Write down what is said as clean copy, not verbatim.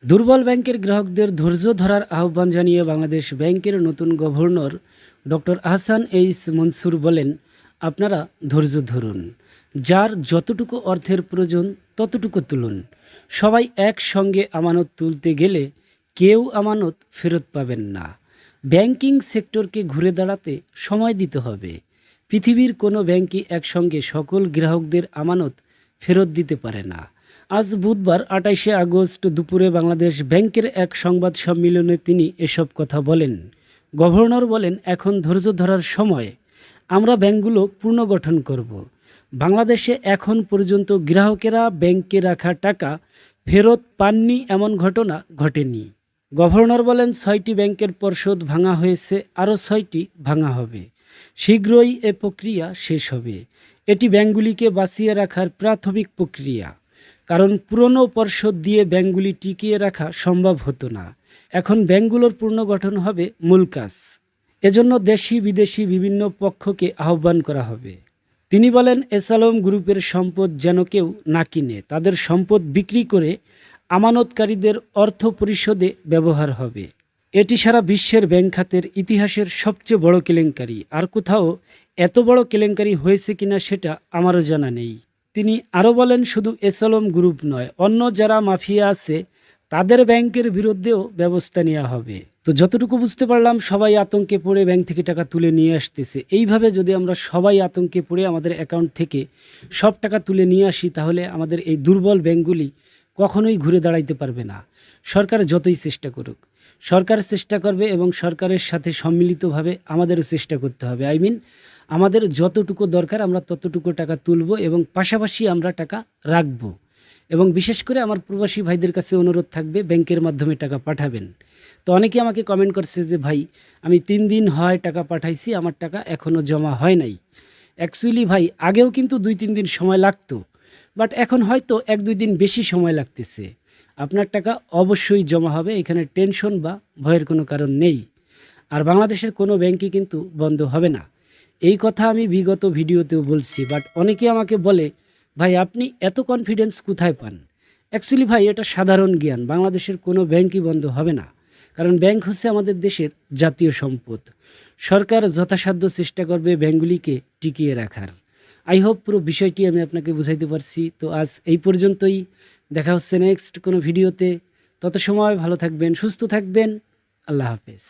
দুর্বল ব্যাংকের গ্রাহকদের ধৈর্য ধরার আহ্বান জানিয়ে বাংলাদেশ ব্যাংকের নতুন গভর্নর ডক্টর আহসান এইস মনসুর বলেন, আপনারা ধৈর্য ধরুন, যার যতটুকু অর্থের প্রয়োজন ততটুকু তুলুন। সবাই একসঙ্গে আমানত তুলতে গেলে কেউ আমানত ফেরত পাবেন না। ব্যাংকিং সেক্টরকে ঘুরে দাঁড়াতে সময় দিতে হবে। পৃথিবীর কোনো ব্যাংকই একসঙ্গে সকল গ্রাহকদের আমানত ফেরত দিতে পারে না। আজ বুধবার ২৮শে আগস্ট দুপুরে বাংলাদেশ ব্যাংকের এক সংবাদ সম্মেলনে তিনি এসব কথা বলেন। গভর্নর বলেন, এখন ধৈর্য ধরার সময়। আমরা ব্যাংকগুলো পুনর্গঠন করব। বাংলাদেশে এখন পর্যন্ত গ্রাহকেরা ব্যাংকে রাখা টাকা ফেরত পাননি এমন ঘটনা ঘটেনি। গভর্নর বলেন, ৬টি ব্যাংকের পর্ষদ ভাঙা হয়েছে, আরও ৬টি ভাঙা হবে। শীঘ্রই এ প্রক্রিয়া শেষ হবে। এটি ব্যাংকগুলিকে বাঁচিয়ে রাখার প্রাথমিক প্রক্রিয়া, কারণ পুরনো পর্ষদ দিয়ে ব্যাংকগুলি টিকিয়ে রাখা সম্ভব হতো না। এখন ব্যাংকগুলোর পুনর্গঠন হবে মূল কাজ। এজন্য দেশি বিদেশি বিভিন্ন পক্ষকে আহ্বান করা হবে। তিনি বলেন, এসালম গ্রুপের সম্পদ যেন কেউ না কিনে, তাদের সম্পদ বিক্রি করে আমানতকারীদের অর্থ পরিশোধে ব্যবহার হবে। এটি সারা বিশ্বের ব্যাংক খাতের ইতিহাসের সবচেয়ে বড় কেলেঙ্কারি। আর কোথাও এত বড় কেলেঙ্কারি হয়েছে কিনা সেটা আমারও জানা নেই। তিনি আরও বলেন, শুধু এসালম গ্রুপ নয়, অন্য যারা মাফিয়া আছে তাদের ব্যাংকের বিরুদ্ধেও ব্যবস্থা নেওয়া হবে। তো যতটুকু বুঝতে পারলাম, সবাই আতঙ্কে পড়ে ব্যাংক থেকে টাকা তুলে নিয়ে আসতেছে। এইভাবে যদি আমরা সবাই আতঙ্কে পড়ে আমাদের অ্যাকাউন্ট থেকে সব টাকা তুলে নিয়ে আসি, তাহলে আমাদের এই দুর্বল ব্যাংকগুলি কখনোই ঘুরে দাঁড়াইতে পারবে না। সরকার যতই চেষ্টা করুক, সরকার চেষ্টা করবে এবং সরকারের সাথে সম্মিলিতভাবে আমাদেরও চেষ্টা করতে হবে। আমাদের যতটুকু দরকার আমরা ততটুকু টাকা তুলব এবং পাশাপাশি আমরা টাকা রাখব। এবং বিশেষ করে আমার প্রবাসী ভাইদের কাছে অনুরোধ থাকবে, ব্যাংকের মাধ্যমে টাকা পাঠাবেন। তো অনেকে আমাকে কমেন্ট করছে যে, ভাই আমি ৩ দিন হয় টাকা পাঠাইছি, আমার টাকা এখনও জমা হয় নাই। অ্যাকচুয়ালি ভাই, আগেও কিন্তু ২-৩ দিন সময় লাগতো, বাট এখন হয়তো ১-২ দিন বেশি সময় লাগতেছে। আপনার টাকা অবশ্যই জমা হবে, এখানে টেনশন বা ভয়ের কোনো কারণ নেই। আর বাংলাদেশের কোনো ব্যাংকই কিন্তু বন্ধ হবে না। এই কথা আমি বিগত ভিডিওতেও বলছি, বাট অনেকে আমাকে বলে, ভাই আপনি এত কনফিডেন্স কোথায় পান? অ্যাকচুয়ালি ভাই, এটা সাধারণ জ্ঞান। বাংলাদেশের কোনো ব্যাংকই বন্ধ হবে না, কারণ ব্যাংক হচ্ছে আমাদের দেশের জাতীয় সম্পদ। সরকার যথাসাধ্য চেষ্টা করবে ব্যাংকগুলিকে টিকিয়ে রাখার। আই হোপ পুরো বিষয়টি আমি আপনাকে বুঝাইতে পারছি। তো আজ এই পর্যন্তই। দেখা হচ্ছে নেক্সট কোনো ভিডিওতে। তত সময় ভালো থাকবেন, সুস্থ থাকবেন। আল্লাহ হাফেজ।